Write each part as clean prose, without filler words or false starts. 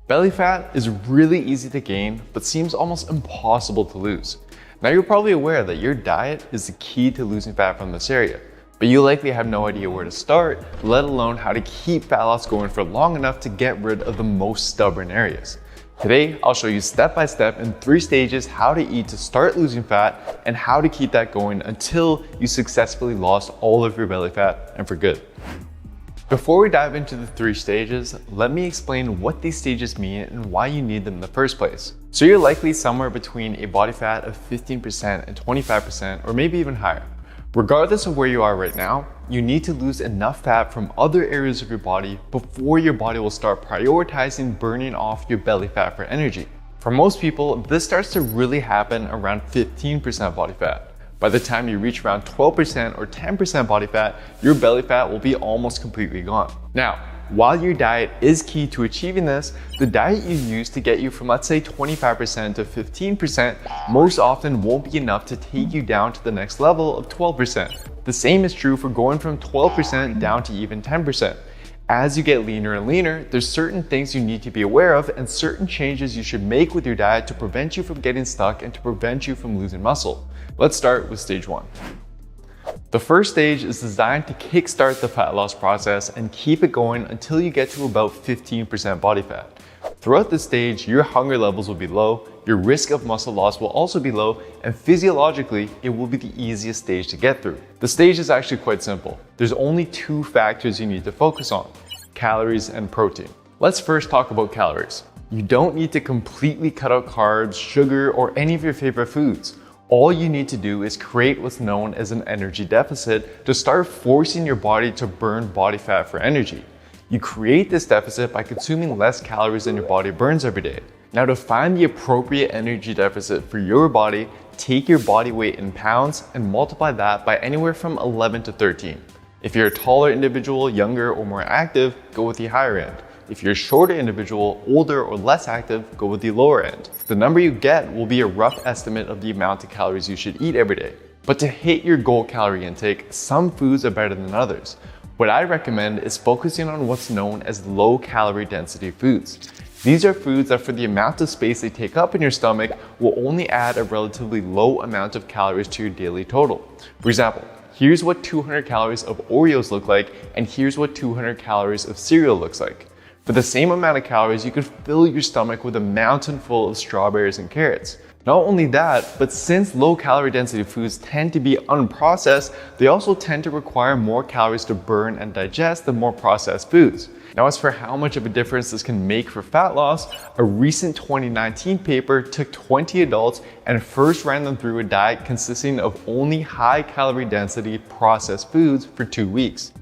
Belly fat is really easy to gain, but seems almost impossible to lose. Now you're probably aware that your diet is the key to losing fat from this area, but you likely have no idea where to start, let alone how to keep fat loss going for long enough to get rid of the most stubborn areas. Today, I'll show you step by step in 3 stages how to eat to start losing fat and how to keep that going until you successfully lost all of your belly fat and for good. Before we dive into the 3 stages, let me explain what these stages mean and why you need them in the first place. So you're likely somewhere between a body fat of 15% and 25%, or maybe even higher. Regardless of where you are right now, you need to lose enough fat from other areas of your body before your body will start prioritizing burning off your belly fat for energy. For most people, this starts to really happen around 15% body fat. By the time you reach around 12% or 10% body fat, your belly fat will be almost completely gone. Now, while your diet is key to achieving this, the diet you use to get you from, let's say, 25% to 15% most often won't be enough to take you down to the next level of 12%. The same is true for going from 12% down to even 10%. As you get leaner and leaner, there's certain things you need to be aware of and certain changes you should make with your diet to prevent you from getting stuck and to prevent you from losing muscle. Let's start with stage 1. The first stage is designed to kickstart the fat loss process and keep it going until you get to about 15% body fat. Throughout this stage, your hunger levels will be low, your risk of muscle loss will also be low, and physiologically, it will be the easiest stage to get through. The stage is actually quite simple. There's only 2 factors you need to focus on: calories and protein. Let's first talk about calories. You don't need to completely cut out carbs, sugar, or any of your favorite foods. All you need to do is create what's known as an energy deficit to start forcing your body to burn body fat for energy. You create this deficit by consuming less calories than your body burns every day. Now, to find the appropriate energy deficit for your body, take your body weight in pounds and multiply that by anywhere from 11 to 13. If you're a taller individual, younger, or more active, go with the higher end. If you're a shorter individual, older, or less active, go with the lower end. The number you get will be a rough estimate of the amount of calories you should eat every day. But to hit your goal calorie intake, some foods are better than others. What I recommend is focusing on what's known as low calorie density foods. These are foods that, for the amount of space they take up in your stomach, will only add a relatively low amount of calories to your daily total. For example, here's what 200 calories of Oreos look like, and here's what 200 calories of cereal looks like. For the same amount of calories, you could fill your stomach with a mountain full of strawberries and carrots. Not only that, but since low calorie density foods tend to be unprocessed, they also tend to require more calories to burn and digest than more processed foods. Now, as for how much of a difference this can make for fat loss, a recent 2019 paper took 20 adults and first ran them through a diet consisting of only high calorie density processed foods for 2 weeks.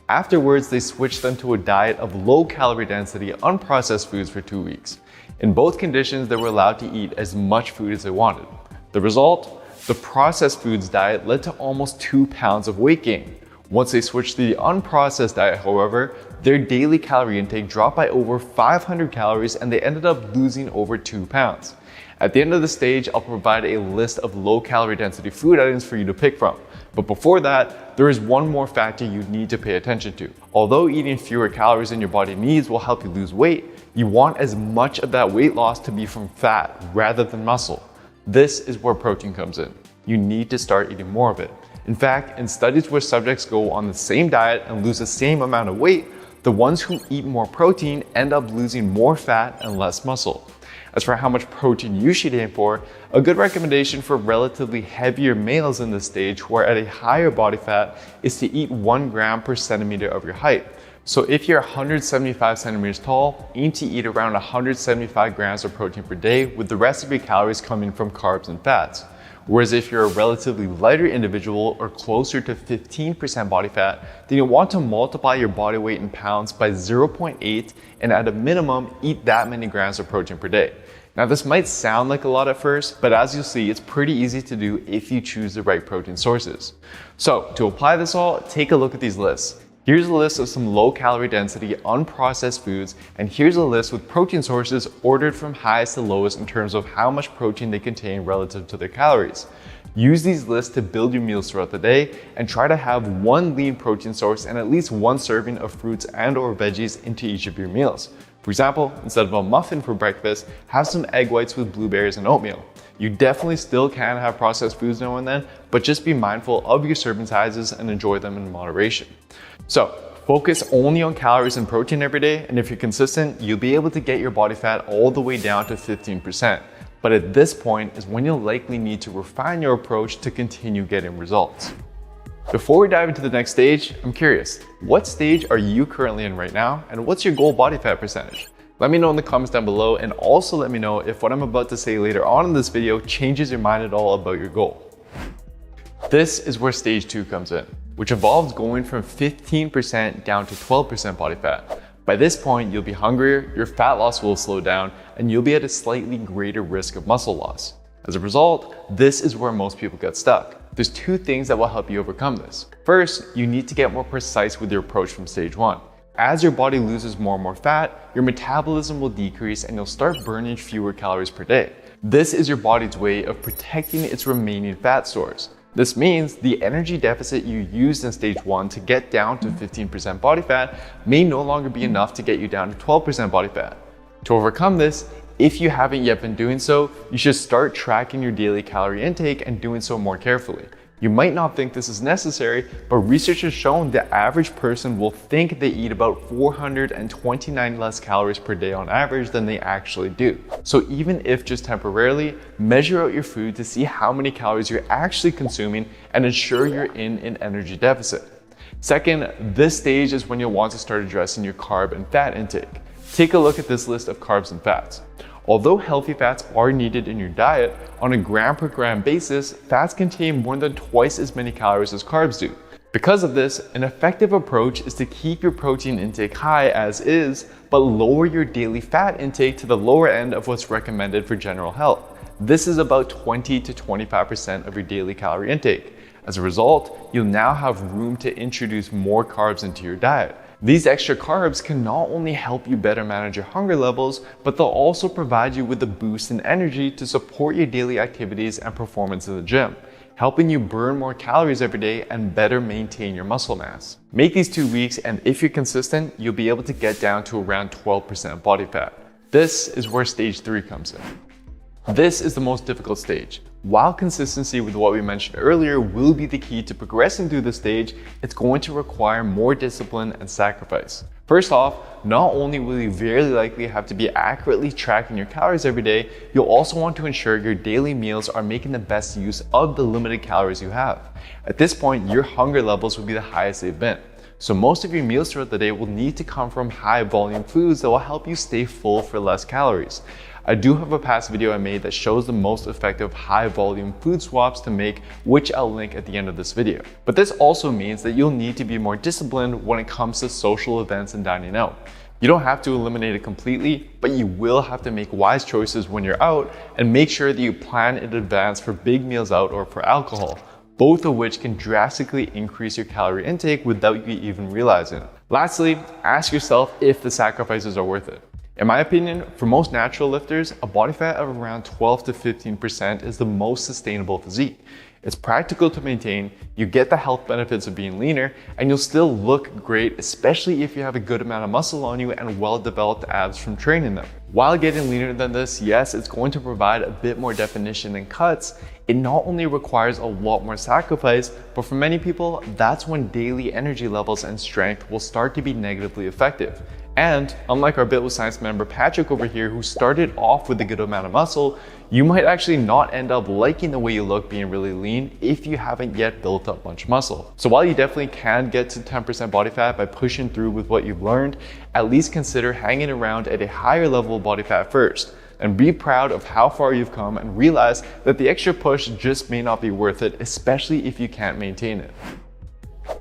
Afterwards, they switched them to a diet of low calorie density unprocessed foods for 2 weeks. In both conditions, they were allowed to eat as much food as they wanted. The result? The processed foods diet led to almost 2 pounds of weight gain. Once they switched to the unprocessed diet, however, their daily calorie intake dropped by over 500 calories and they ended up losing over 2 pounds. At the end of the stage, I'll provide a list of low calorie density food items for you to pick from. But before that, there is one more factor you need to pay attention to. Although eating fewer calories than your body needs will help you lose weight, you want as much of that weight loss to be from fat rather than muscle. This is where protein comes in. You need to start eating more of it. In fact, in studies where subjects go on the same diet and lose the same amount of weight, the ones who eat more protein end up losing more fat and less muscle. As for how much protein you should aim for, a good recommendation for relatively heavier males in this stage who are at a higher body fat is to eat 1 gram per centimeter of your height. So if you're 175 centimeters tall, aim to eat around 175 grams of protein per day, with the rest of your calories coming from carbs and fats. Whereas if you're a relatively lighter individual or closer to 15% body fat, then you'll want to multiply your body weight in pounds by 0.8 and at a minimum eat that many grams of protein per day. Now, this might sound like a lot at first, but as you'll see, it's pretty easy to do if you choose the right protein sources. So to apply this all, take a look at these lists. Here's a list of some low calorie density unprocessed foods, and here's a list with protein sources ordered from highest to lowest in terms of how much protein they contain relative to their calories. Use these lists to build your meals throughout the day and try to have one lean protein source and at least one serving of fruits and or veggies into each of your meals. For example, instead of a muffin for breakfast, have some egg whites with blueberries and oatmeal. You definitely still can have processed foods now and then, but just be mindful of your serving sizes and enjoy them in moderation. So, focus only on calories and protein every day, and if you're consistent, you'll be able to get your body fat all the way down to 15%. But at this point is when you'll likely need to refine your approach to continue getting results. Before we dive into the next stage, I'm curious, what stage are you currently in right now, and what's your goal body fat percentage? Let me know in the comments down below, and also let me know if what I'm about to say later on in this video changes your mind at all about your goal. This is where stage 2 comes in, which involves going from 15% down to 12% body fat. By this point, you'll be hungrier, your fat loss will slow down, and you'll be at a slightly greater risk of muscle loss. As a result, this is where most people get stuck. There's 2 things that will help you overcome this. First, you need to get more precise with your approach from stage 1. As your body loses more and more fat, your metabolism will decrease and you'll start burning fewer calories per day. This is your body's way of protecting its remaining fat stores. This means the energy deficit you used in stage 1 to get down to 15% body fat may no longer be enough to get you down to 12% body fat. To overcome this, if you haven't yet been doing so, you should start tracking your daily calorie intake and doing so more carefully. You might not think this is necessary, but research has shown the average person will think they eat about 429 less calories per day on average than they actually do. So even if just temporarily, measure out your food to see how many calories you're actually consuming and ensure you're in an energy deficit. Second, this stage is when you'll want to start addressing your carb and fat intake. Take a look at this list of carbs and fats. Although healthy fats are needed in your diet, on a gram per gram basis, fats contain more than twice as many calories as carbs do. Because of this, an effective approach is to keep your protein intake high as is, but lower your daily fat intake to the lower end of what's recommended for general health. This is about 20 to 25% of your daily calorie intake. As a result, you'll now have room to introduce more carbs into your diet. These extra carbs can not only help you better manage your hunger levels, but they'll also provide you with a boost in energy to support your daily activities and performance in the gym, helping you burn more calories every day and better maintain your muscle mass. Make these 2 weeks, and if you're consistent, you'll be able to get down to around 12% body fat. This is where stage 3 comes in. This is the most difficult stage. While consistency with what we mentioned earlier will be the key to progressing through this stage, it's going to require more discipline and sacrifice. First off, not only will you very likely have to be accurately tracking your calories every day, you'll also want to ensure your daily meals are making the best use of the limited calories you have. At this point, your hunger levels will be the highest they've been. So most of your meals throughout the day will need to come from high volume foods that will help you stay full for less calories. I do have a past video I made that shows the most effective high volume food swaps to make, which I'll link at the end of this video. But this also means that you'll need to be more disciplined when it comes to social events and dining out. You don't have to eliminate it completely, but you will have to make wise choices when you're out and make sure that you plan in advance for big meals out or for alcohol, both of which can drastically increase your calorie intake without you even realizing it. Lastly, ask yourself if the sacrifices are worth it. In my opinion, for most natural lifters, a body fat of around 12 to 15% is the most sustainable physique. It's practical to maintain, you get the health benefits of being leaner, and you'll still look great, especially if you have a good amount of muscle on you and well-developed abs from training them. While getting leaner than this, yes, it's going to provide a bit more definition and cuts. It not only requires a lot more sacrifice, but for many people, that's when daily energy levels and strength will start to be negatively affected. And unlike our Built with Science member Patrick over here, who started off with a good amount of muscle, you might actually not end up liking the way you look being really lean if you haven't yet built up much muscle. So while you definitely can get to 10% body fat by pushing through with what you've learned, at least consider hanging around at a higher level of body fat first. And be proud of how far you've come and realize that the extra push just may not be worth it, especially if you can't maintain it.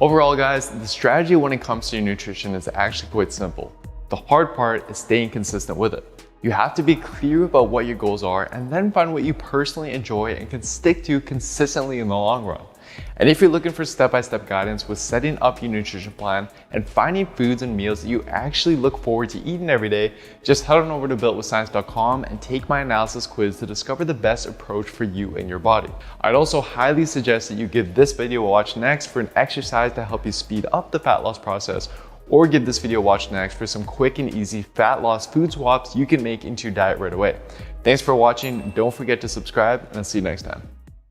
Overall, guys, the strategy when it comes to your nutrition is actually quite simple. The hard part is staying consistent with it. You have to be clear about what your goals are and then find what you personally enjoy and can stick to consistently in the long run. And if you're looking for step-by-step guidance with setting up your nutrition plan and finding foods and meals that you actually look forward to eating every day, just head on over to builtwithscience.com and take my analysis quiz to discover the best approach for you and your body. I'd also highly suggest that you give this video a watch next for an exercise to help you speed up the fat loss process, or give this video a watch next for some quick and easy fat loss food swaps you can make into your diet right away. Thanks for watching. Don't forget to subscribe, and I'll see you next time.